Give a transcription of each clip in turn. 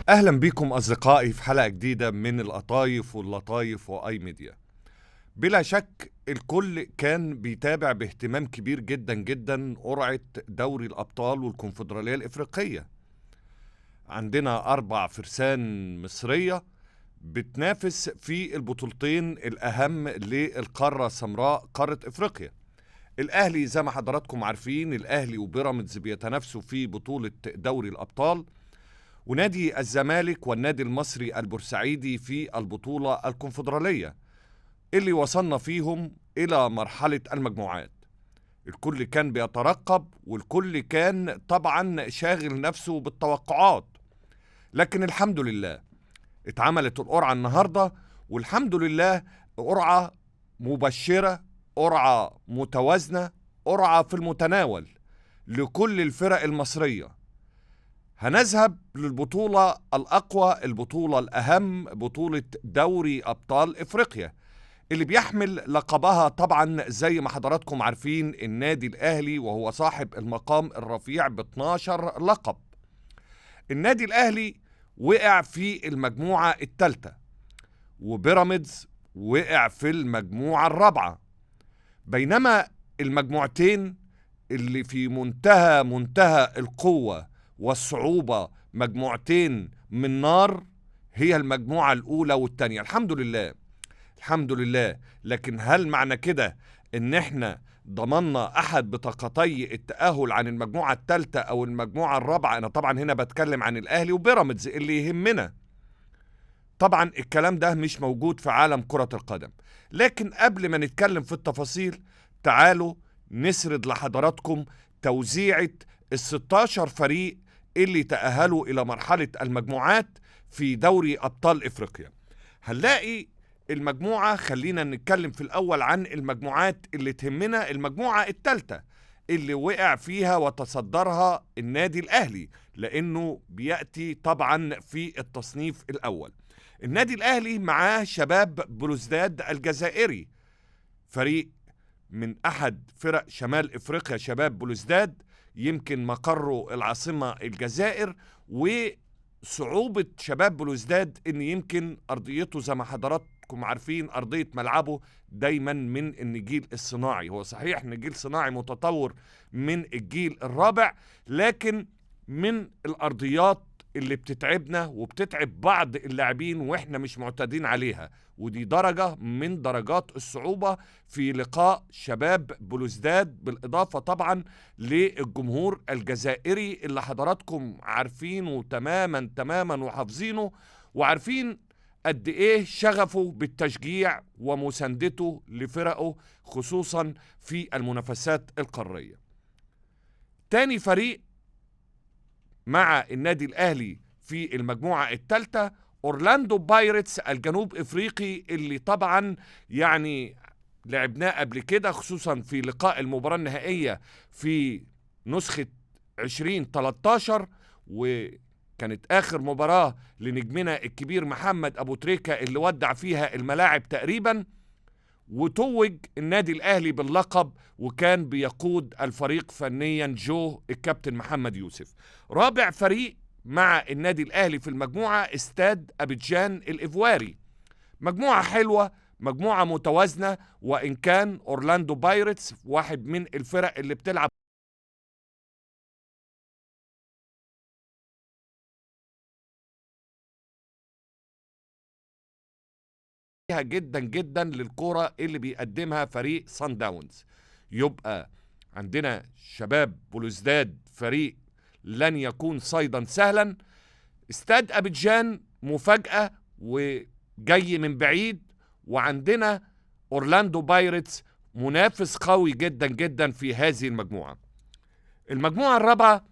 أهلا بكم أصدقائي في حلقة جديدة من القطايف واللطايف وآي ميديا. بلا شك الكل كان بيتابع باهتمام كبير جدا جدا قرعة دوري الأبطال والكونفدرالية الإفريقية. عندنا 4 فرسان مصرية بتنافس في البطولتين الأهم للقارة السمراء قارة إفريقيا. الأهلي زي ما حضراتكم عارفين، الأهلي وبيراميدز بيتنافسوا في بطولة دوري الأبطال، ونادي الزمالك والنادي المصري البورسعيدي في البطولة الكونفدرالية اللي وصلنا فيهم إلى مرحلة المجموعات. الكل كان بيترقب والكل كان طبعا شاغل نفسه بالتوقعات، لكن الحمد لله اتعملت القرعة النهاردة، والحمد لله قرعة مبشرة، قرعة متوازنة، قرعة في المتناول لكل الفرق المصرية. هنذهب للبطولة الأقوى، البطولة الأهم، بطولة دوري أبطال إفريقيا اللي بيحمل لقبها طبعا زي ما حضراتكم عارفين النادي الأهلي، وهو صاحب المقام الرفيع ب 12 لقب. النادي الأهلي وقع في المجموعة الثالثة، وبيراميدز وقع في المجموعة الرابعة، بينما المجموعتين اللي في منتهى القوة والصعوبة، مجموعتين من نار، هي المجموعة الأولى والتانية. الحمد لله الحمد لله. لكن هل معنى كده إن احنا ضمننا أحد بطاقتي التأهل عن المجموعة الثالثة أو المجموعة الرابعة؟ أنا طبعا هنا بتكلم عن الأهلي وبيراميدز اللي يهمنا. طبعا الكلام ده مش موجود في عالم كرة القدم. لكن قبل ما نتكلم في التفاصيل، تعالوا نسرد لحضراتكم توزيعة ال16 فريق اللي تأهلوا إلى مرحلة المجموعات في دوري أبطال إفريقيا. هنلاقي المجموعة، خلينا نتكلم في الأول عن المجموعات اللي تهمنا. المجموعة الثالثة اللي وقع فيها وتصدرها النادي الأهلي، لأنه بيأتي طبعا في التصنيف الأول. النادي الأهلي معاه شباب بلوزداد الجزائري، فريق من أحد فرق شمال إفريقيا. شباب بلوزداد يمكن مقره العاصمة الجزائر، وصعوبة شباب بلوزداد إن يمكن أرضيته زي ما حضراتكم عارفين، أرضية ملعبه دايما من النجيل الصناعي. هو صحيح نجيل صناعي متطور من الجيل الرابع، لكن من الأرضيات اللي بتتعبنا وبتتعب بعض اللاعبين واحنا مش معتادين عليها، ودي درجة من درجات الصعوبة في لقاء شباب بلوزداد، بالإضافة طبعا للجمهور الجزائري اللي حضراتكم عارفينه تماما وحافظينه، وعارفين قد ايه شغفه بالتشجيع ومساندته لفرقه خصوصا في المنافسات القارية. تاني فريق مع النادي الأهلي في المجموعة الثالثة أورلاندو بايرتس الجنوب إفريقي، اللي طبعا يعني لعبناه قبل كده، خصوصا في لقاء المباراة النهائية في نسخة 2013، وكانت آخر مباراة لنجمنا الكبير محمد أبو تريكة اللي ودع فيها الملاعب تقريبا، وتوج النادي الأهلي باللقب، وكان بيقود الفريق فنيا جو الكابتن محمد يوسف. رابع فريق مع النادي الأهلي في المجموعة استاد أبيجان الإيفواري. مجموعة حلوة، مجموعة متوازنة، وإن كان أورلاندو بايرتس واحد من الفرق اللي بتلعب جدا جدا للكرة اللي بيقدمها فريق سان داونز. يبقى عندنا شباب بلوزداد فريق لن يكون صيدا سهلا. استاد أبيجان مفاجأة وجاي من بعيد، وعندنا أورلاندو بايرتس منافس قوي جدا جدا في هذه المجموعة. المجموعة الرابعة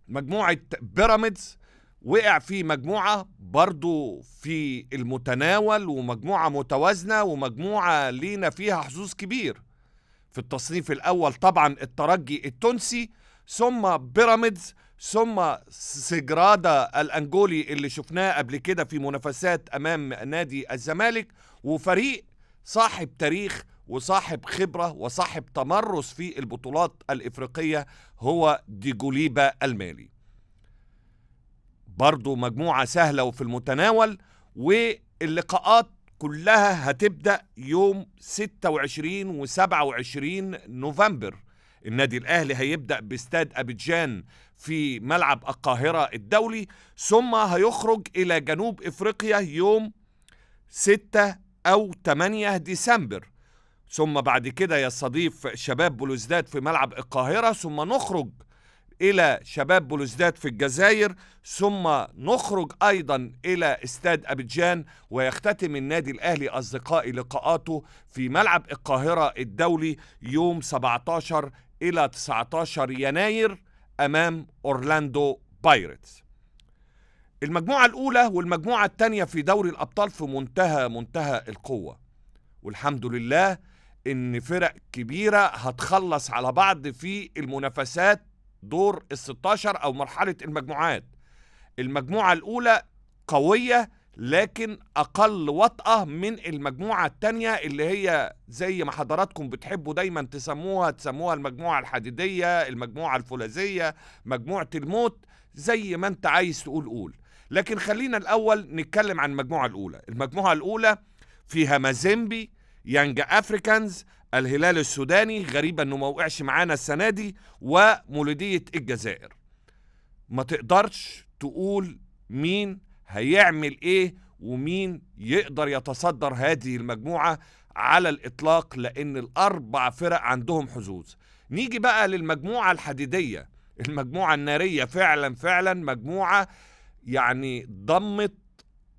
مجموعة بيراميدز، وقع في مجموعة برضو في المتناول، ومجموعة متوازنة، ومجموعة لينا فيها حظوظ كبير. في التصنيف الأول طبعا الترجي التونسي، ثم بيراميدز، ثم سجرادا الأنجولي اللي شفناه قبل كده في منافسات أمام نادي الزمالك، وفريق صاحب تاريخ وصاحب خبرة وصاحب تمرس في البطولات الإفريقية هو ديجوليبا المالي. برضو مجموعة سهلة وفي المتناول، واللقاءات كلها هتبدأ يوم 26 و27 نوفمبر. النادي الأهلي هيبدأ باستاد أبيجان في ملعب القاهرة الدولي، ثم هيخرج إلى جنوب إفريقيا يوم 6 أو 8 ديسمبر، ثم بعد كده يستضيف شباب بلوزداد في ملعب القاهرة، ثم نخرج إلى شباب بلوزداد في الجزائر، ثم نخرج أيضا إلى استاد أبيجان، ويختتم النادي الأهلي أصدقائي لقاءاته في ملعب القاهرة الدولي يوم 17 إلى 19 يناير أمام أورلاندو بايرتس. المجموعة الأولى والمجموعة الثانية في دوري الأبطال في منتهى القوة، والحمد لله إن فرق كبيرة هتخلص على بعض في المنافسات دور ال16 أو مرحلة المجموعات. المجموعة الأولى قوية لكن أقل وطأة من المجموعة التانية، اللي هي زي ما حضراتكم بتحبوا دايما تسموها المجموعة الحديدية، المجموعة الفولاذية، مجموعة الموت، زي ما انت عايز قول. لكن خلينا الأول نتكلم عن المجموعة الأولى. المجموعة الأولى فيها مازيمبي، يانج أفريكانز، الهلال السوداني، غريبة انه ما وقعش معانا السنة دي، ومولودية الجزائر. ما تقدرش تقول مين هيعمل ايه ومين يقدر يتصدر هذه المجموعة على الإطلاق، لأن الأربع فرق عندهم حظوظ. نيجي بقى للمجموعة الحديدية، المجموعة النارية، فعلا مجموعة يعني ضمت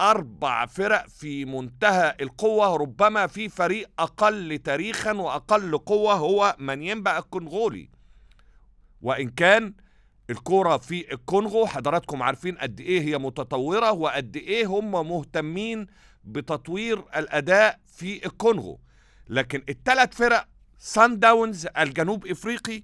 4 فرق في منتهى القوة. ربما في فريق أقل تاريخا وأقل قوة هو مانيمبا الكونغولي، وإن كان الكرة في الكونغو حضراتكم عارفين قد إيه هي متطورة وقد إيه هم مهتمين بتطوير الأداء في الكونغو. لكن ال3 فرق، سان داونز الجنوب إفريقي،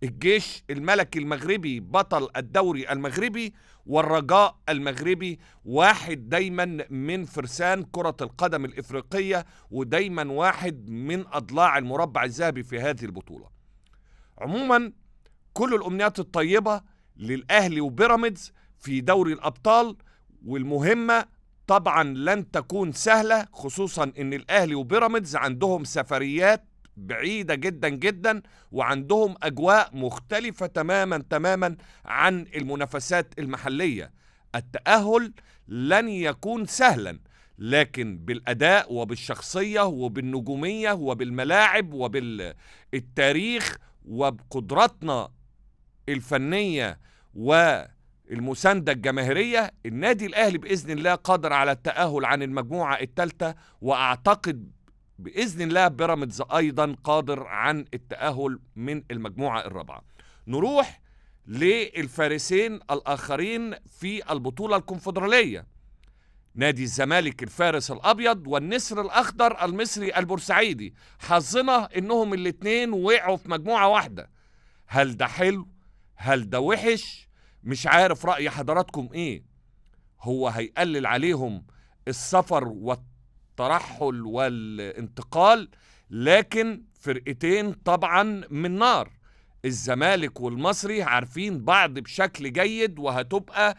الجيش الملكي المغربي بطل الدوري المغربي، والرجاء المغربي، واحد دايما من فرسان كرة القدم الإفريقية ودايما واحد من أضلاع المربع الذهبي في هذه البطولة. عموما كل الأمنيات الطيبة للأهلي وبيراميدز في دوري الأبطال، والمهمة طبعا لن تكون سهلة، خصوصا ان الأهلي وبيراميدز عندهم سفريات بعيدة جدا وعندهم أجواء مختلفة تماما عن المنافسات المحلية. التأهل لن يكون سهلا، لكن بالأداء وبالشخصية وبالنجومية وبالملاعب وبالتاريخ وبقدراتنا الفنية والمساندة الجماهيرية، النادي الأهلي بإذن الله قادر على التأهل عن المجموعة الثالثة، وأعتقد بإذن الله بيراميدز أيضا قادر عن التأهل من المجموعة الرابعة. نروح للفارسين الآخرين في البطولة الكونفدرالية، نادي الزمالك الفارس الأبيض والنسر الأخضر المصري البورسعيدي. حظنا إنهم الاتنين وقعوا في مجموعة واحدة. هل ده حلو؟ هل ده وحش؟ مش عارف رأي حضراتكم إيه. هو هيقلل عليهم السفر والترحل والانتقال، لكن فرقتين طبعا من نار. الزمالك والمصري عارفين بعض بشكل جيد، وهتبقى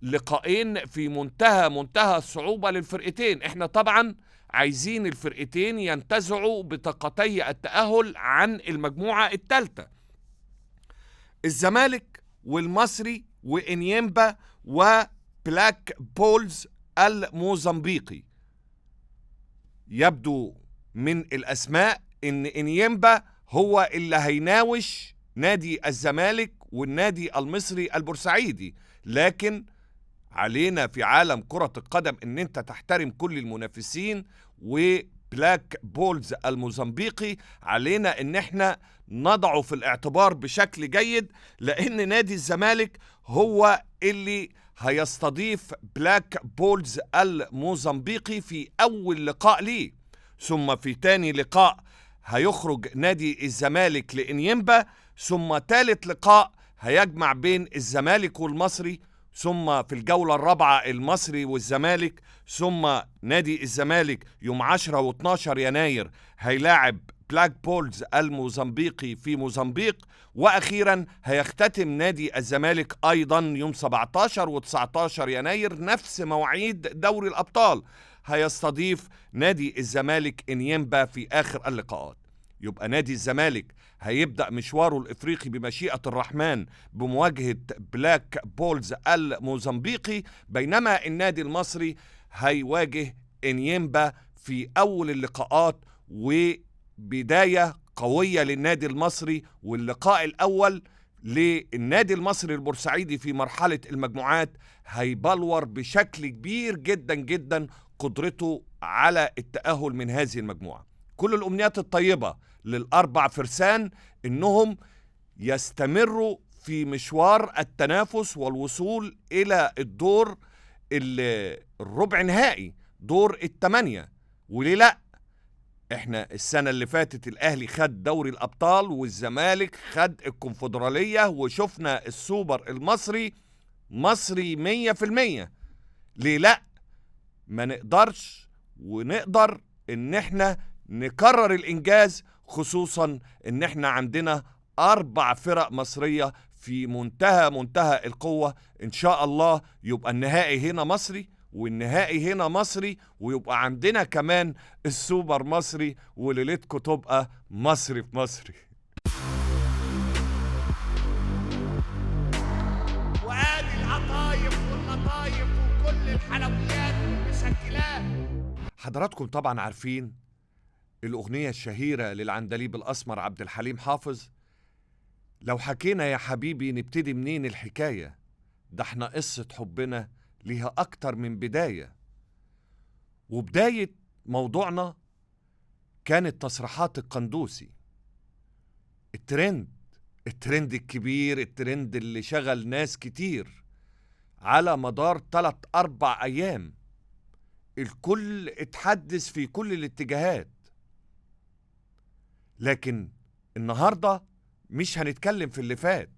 لقاءين في منتهى الصعوبة للفرقتين. احنا طبعا عايزين الفرقتين ينتزعوا بطاقتي التأهل عن المجموعة الثالثة. الزمالك والمصري وإنيمبا وبلاك بولز الموزمبيقي. يبدو من الأسماء إن إنيمبا هو اللي هيناوش نادي الزمالك والنادي المصري البورسعيدي، لكن علينا في عالم كرة القدم ان انت تحترم كل المنافسين، وبلاك بولز الموزمبيقي علينا ان احنا نضعه في الاعتبار بشكل جيد، لان نادي الزمالك هو اللي هيستضيف بلاك بولز الموزمبيقي في اول لقاء ليه، ثم في تاني لقاء هيخرج نادي الزمالك لإنيمبا، ثم ثالث لقاء هيجمع بين الزمالك والمصري، ثم في الجولة الرابعة المصري والزمالك، ثم نادي الزمالك يوم 10 و12 يناير هيلاعب بلاك بولز الموزمبيقي في موزمبيق. وأخيرا هيختتم نادي الزمالك أيضا يوم 17 و19 يناير نفس مواعيد دوري الأبطال، هيستضيف نادي الزمالك إنيمبا في آخر اللقاءات. يبقى نادي الزمالك هيبدأ مشواره الإفريقي بمشيئة الرحمن بمواجهة بلاك بولز الموزمبيقي، بينما النادي المصري هيواجه إنيمبا في أول اللقاءات، وبداية قوية للنادي المصري. واللقاء الأول للنادي المصري البورسعيدي في مرحلة المجموعات هيبلور بشكل كبير جدا جدا قدرته على التأهل من هذه المجموعة. كل الأمنيات الطيبة للأربع فرسان إنهم يستمروا في مشوار التنافس والوصول إلى الدور الربع نهائي، دور الثمانية. وليه لأ؟ احنا السنة اللي فاتت الأهلي خد دوري الأبطال والزمالك خد الكونفدرالية، وشفنا السوبر المصري مصري 100%. ليه لأ؟ ما نقدرش ونقدر ان احنا نكرر الإنجاز، خصوصا ان احنا عندنا 4 فرق مصرية في منتهى القوة. ان شاء الله يبقى النهائي هنا مصري والنهائي هنا مصري، ويبقى عندنا كمان السوبر مصري، وليلتكم تبقى مصري في مصري. وادي القطايف واللطايف وكل الحلويات والمشكلات. حضراتكم طبعا عارفين الأغنية الشهيرة للعندليب الأسمر عبد الحليم حافظ، لو حكينا يا حبيبي نبتدي منين الحكاية، ده احنا قصة حبنا ليها أكتر من بداية. وبداية موضوعنا كانت تصريحات القندوسي، الترند الكبير، الترند اللي شغل ناس كتير على مدار 3-4 أيام. الكل اتحدث في كل الاتجاهات. لكن النهاردة مش هنتكلم في اللي فات،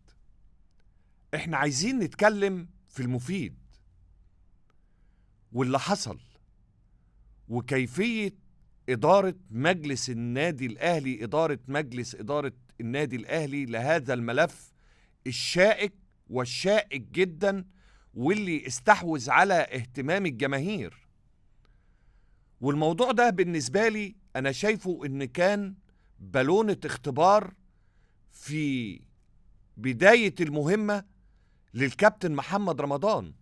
احنا عايزين نتكلم في المفيد واللي حصل، وكيفية إدارة مجلس النادي الأهلي، مجلس إدارة النادي الأهلي لهذا الملف الشائك والشائك جدا، واللي استحوذ على اهتمام الجماهير. والموضوع ده بالنسبة لي أنا شايفه إن كان بالونة اختبار في بداية المهمة للكابتن محمد رمضان،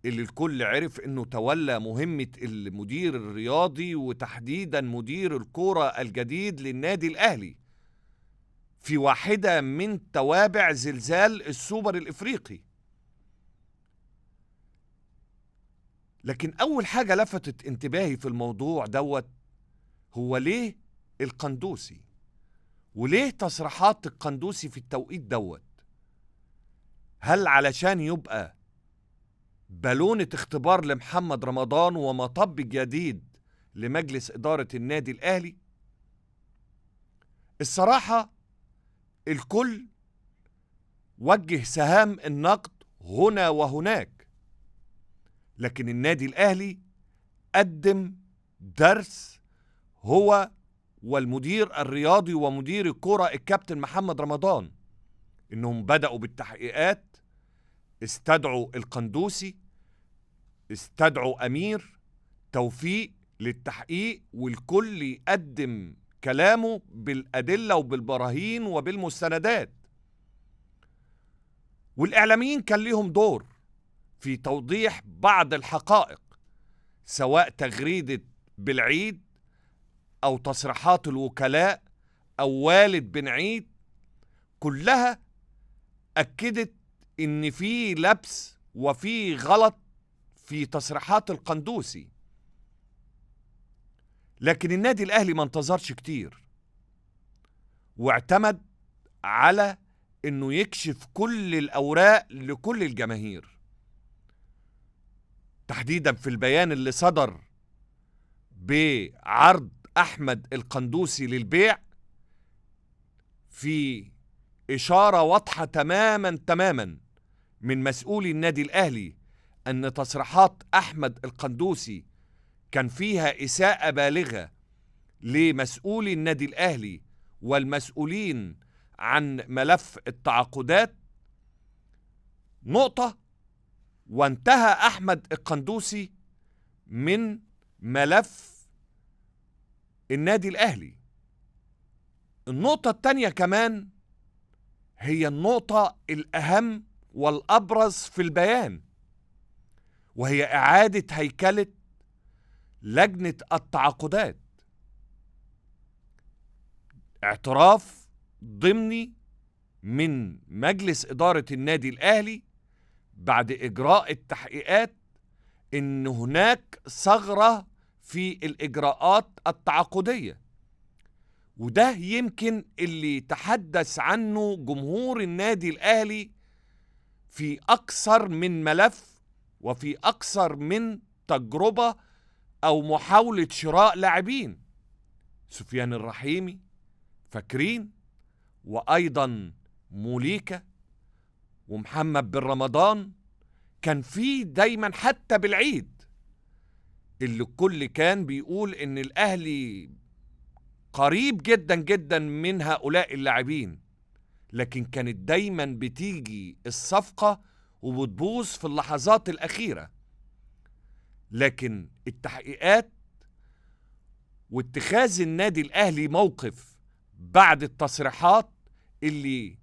اللي الكل عرف انه تولى مهمة المدير الرياضي وتحديدا مدير الكرة الجديد للنادي الأهلي في واحدة من توابع زلزال السوبر الإفريقي. لكن أول حاجة لفتت انتباهي في الموضوع دوت هو ليه القندوسي، وليه تصريحات القندوسي في التوقيت دوت؟ هل علشان يبقى بالونة اختبار لمحمد رمضان ومطب جديد لمجلس إدارة النادي الأهلي؟ الصراحة الكل وجه سهام النقد هنا وهناك، لكن النادي الأهلي قدم درس هو والمدير الرياضي ومدير الكرة الكابتن محمد رمضان، إنهم بدأوا بالتحقيقات، استدعوا القندوسي، استدعوا أمير توفيق للتحقيق، والكل يقدم كلامه بالأدلة وبالبراهين وبالمستندات. والإعلاميين كان ليهم دور في توضيح بعض الحقائق، سواء تغريدة بالعيد أو تصريحات الوكلاء أو والد بن عيد، كلها أكدت إن في لبس وفي غلط في تصريحات القندوسي. لكن النادي الأهلي ما انتظرش كتير، واعتمد على إنه يكشف كل الأوراق لكل الجماهير، تحديدا في البيان اللي صدر بعرض أحمد القندوسي للبيع، في إشارة واضحة تماما من مسؤولي النادي الأهلي أن تصريحات أحمد القندوسي كان فيها إساءة بالغة لمسؤولي النادي الأهلي والمسؤولين عن ملف التعاقدات نقطة، وانتهى أحمد القندوسي من ملف النادي الأهلي. النقطة التانية كمان هي النقطة الأهم والأبرز في البيان، وهي إعادة هيكلة لجنة التعاقدات. اعتراف ضمني من مجلس إدارة النادي الأهلي بعد إجراء التحقيقات إن هناك ثغرة في الإجراءات التعاقدية، وده يمكن اللي تحدث عنه جمهور النادي الأهلي في أكثر من ملف وفي أكثر من تجربة أو محاولة شراء لاعبين. سفيان الرحيمي فاكرين، وأيضا موليكا ومحمد بن رمضان. كان في دايما حتى بالعيد اللي الكل كان بيقول إن الأهلي قريب جدا جدا من هؤلاء اللاعبين، لكن كانت دايما بتيجي الصفقة وبتبوظ في اللحظات الأخيرة. لكن التحقيقات واتخاذ النادي الأهلي موقف بعد التصريحات اللي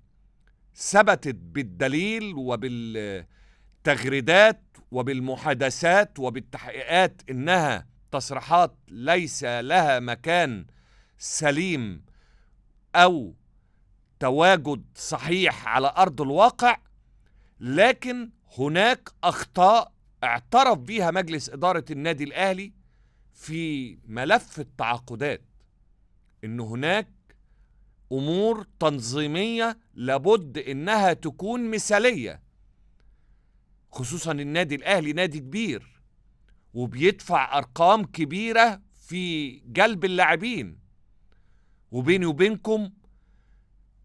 ثبتت بالدليل وبالتغريدات وبالمحادثات وبالتحقيقات إنها تصريحات ليس لها مكان سليم أو تواجد صحيح على أرض الواقع، لكن هناك أخطاء اعترف بها مجلس إدارة النادي الأهلي في ملف التعاقدات، إن هناك أمور تنظيمية لابد إنها تكون مثالية، خصوصا النادي الأهلي نادي كبير وبيدفع أرقام كبيرة في جلب اللاعبين. وبيني وبينكم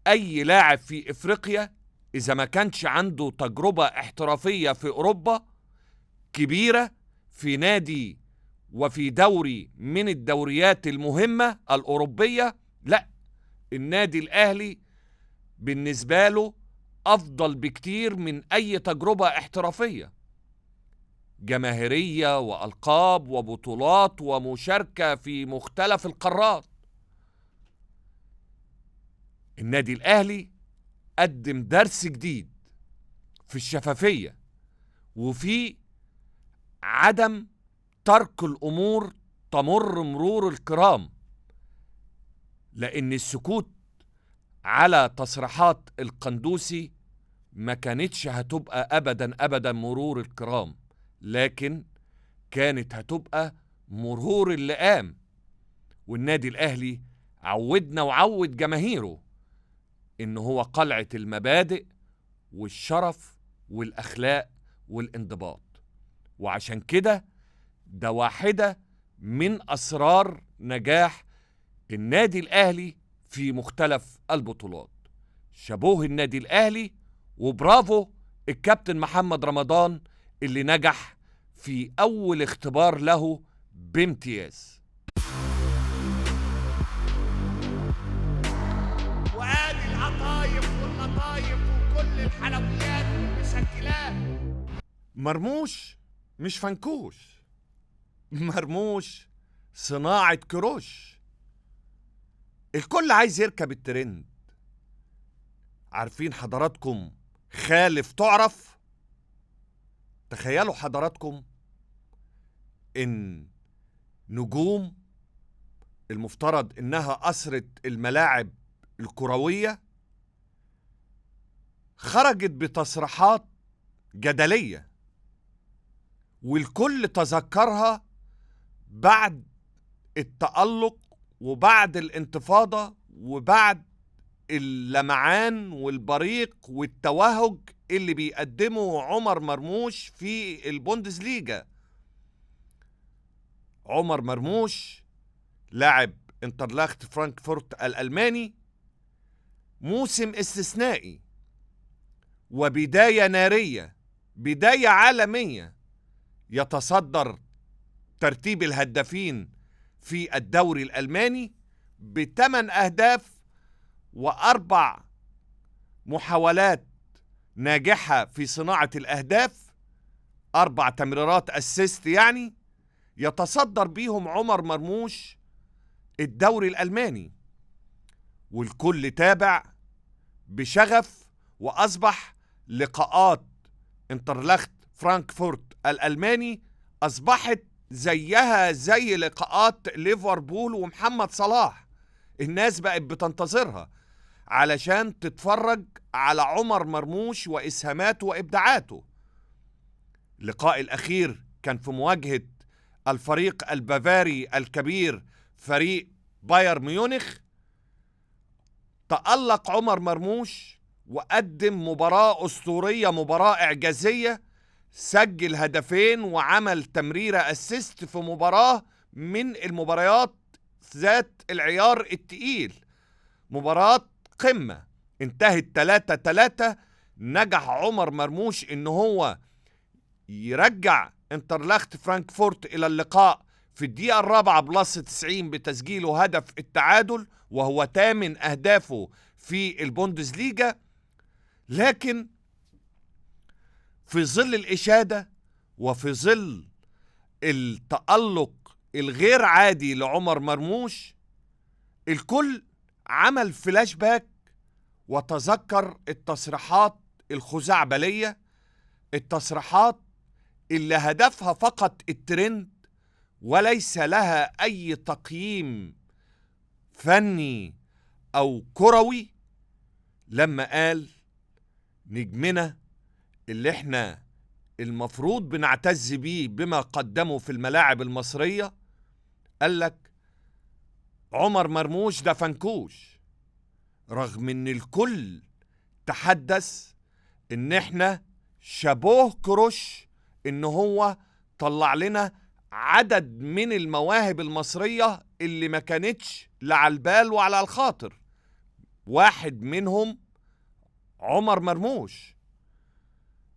أي لاعب في إفريقيا إذا ما كانش عنده تجربة احترافية في أوروبا كبيرة في نادي وفي دوري من الدوريات المهمة الأوروبية، لا، النادي الأهلي بالنسبة له أفضل بكتير من أي تجربة احترافية، جماهيرية وألقاب وبطولات ومشاركة في مختلف القارات. النادي الأهلي قدم درس جديد في الشفافية وفي عدم ترك الأمور تمر مرور الكرام، لأن السكوت على تصريحات القندوسي ما كانتش هتبقى أبدا مرور الكرام، لكن كانت هتبقى مرور اللئام. والنادي الأهلي عودنا وعود جماهيره إن هو قلعة المبادئ والشرف والأخلاق والانضباط، وعشان كده ده واحدة من أسرار نجاح النادي الأهلي في مختلف البطولات. شابوه النادي الأهلي وبرافو الكابتن محمد رمضان اللي نجح في أول اختبار له بامتياز. وادي القطايف واللطايف وكل الحلويات مسجلات. مرموش مش فنكوش، مرموش صناعة كروش. الكل عايز يركب الترند. عارفين حضراتكم خالف تعرف؟ تخيلوا حضراتكم إن نجوم المفترض إنها أسرة الملاعب الكروية خرجت بتصريحات جدلية، والكل تذكرها بعد التألق وبعد الانتفاضة وبعد اللمعان والبريق والتوهج اللي بيقدمه عمر مرموش في البوندسليجا. عمر مرموش لاعب انترلاخت فرانكفورت الألماني، موسم استثنائي وبداية نارية، بداية عالمية، يتصدر ترتيب الهدافين في الدوري الألماني ب8 أهداف و4 محاولات ناجحة في صناعة الأهداف، 4 تمريرات أسيست يعني، يتصدر بيهم عمر مرموش الدوري الألماني، والكل تابع بشغف. وأصبح لقاءات انترلاخت فرانكفورت الألماني أصبحت زيها زي لقاءات ليفربول ومحمد صلاح. الناس بقت بتنتظرها علشان تتفرج على عمر مرموش وإسهاماته وإبداعاته. اللقاء الأخير كان في مواجهة الفريق البافاري الكبير فريق باير ميونخ. تألق عمر مرموش وقدم مباراة أسطورية، مباراة إعجازية، سجل هدفين وعمل تمريرة أسيست في مباراة من المباريات ذات العيار التقيل، مباراة قمة انتهت 3-3. نجح عمر مرموش إن هو يرجع انترلاخت فرانكفورت إلى اللقاء في الدقيقة 4+90 بتسجيله هدف التعادل، وهو 8 أهدافه في البوندسليجا. لكن في ظل الإشادة وفي ظل التألق الغير عادي لعمر مرموش، الكل عمل فلاش باك وتذكر التصريحات الخزعبلية، التصريحات اللي هدفها فقط الترند وليس لها أي تقييم فني أو كروي، لما قال نجمنا اللي احنا المفروض بنعتز بيه بما قدمه في الملاعب المصرية، قال لك عمر مرموش ده فنكوش، رغم ان الكل تحدث ان احنا شابوه كروش ان هو طلع لنا عدد من المواهب المصرية اللي ما كانتش لا على البال وعلى الخاطر، واحد منهم عمر مرموش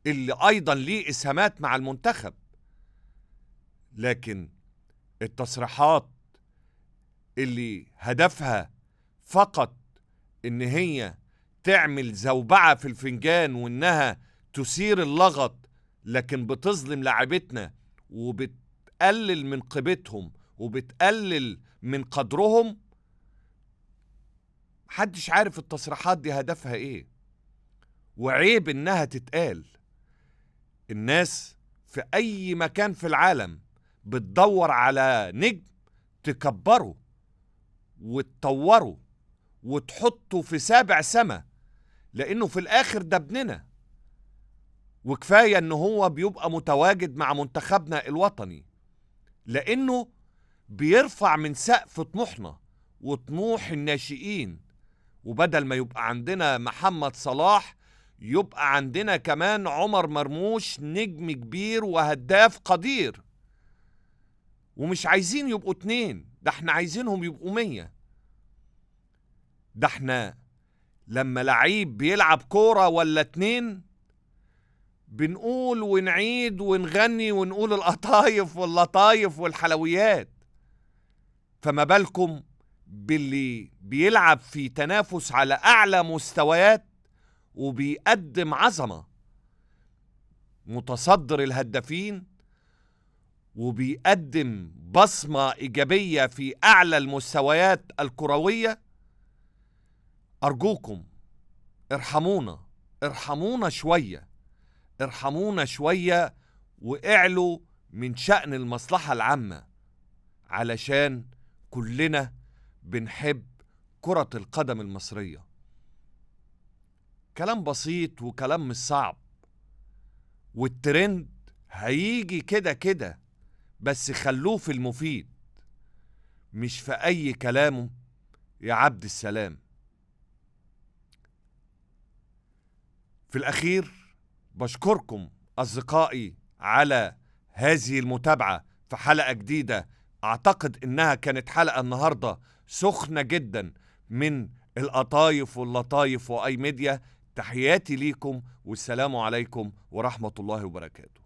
اللي ايضا ليه اسهامات مع المنتخب. لكن التصريحات اللي هدفها فقط ان هي تعمل زوبعة في الفنجان وانها تثير اللغط، لكن بتظلم لاعبتنا وبتقلل من قيمتهم وبتقلل من قدرهم، محدش عارف التصريحات دي هدفها ايه، وعيب انها تتقال. الناس في اي مكان في العالم بتدور على نجم تكبره وتطوره وتحطه في 7 سما، لانه في الاخر ده ابننا، وكفاية ان هو بيبقى متواجد مع منتخبنا الوطني، لانه بيرفع من سقف طموحنا وطموح الناشئين. وبدل ما يبقى عندنا محمد صلاح، يبقى عندنا كمان عمر مرموش، نجم كبير وهداف قدير. ومش عايزين يبقوا 2، ده احنا عايزينهم يبقوا 100. ده احنا لما لعيب بيلعب كورة ولا 2 بنقول ونعيد ونغني ونقول القطايف واللطايف والحلويات، فما بالكم باللي بيلعب في تنافس على أعلى مستويات وبيقدم عظمة، متصدر الهدافين وبيقدم بصمة إيجابية في أعلى المستويات الكروية. أرجوكم ارحمونا شوية، ارحمونا شوية واعلوا من شأن المصلحة العامة، علشان كلنا بنحب كرة القدم المصرية. كلام بسيط وكلام مش صعب، والترند هيجي كده كده، بس خلوه في المفيد مش في أي كلامه يا عبد السلام. في الأخير بشكركم أصدقائي على هذه المتابعة في حلقة جديدة. أعتقد إنها كانت حلقة النهاردة سخنة جدا من القطايف واللطايف وأي ميديا. تحياتي ليكم والسلام عليكم ورحمة الله وبركاته.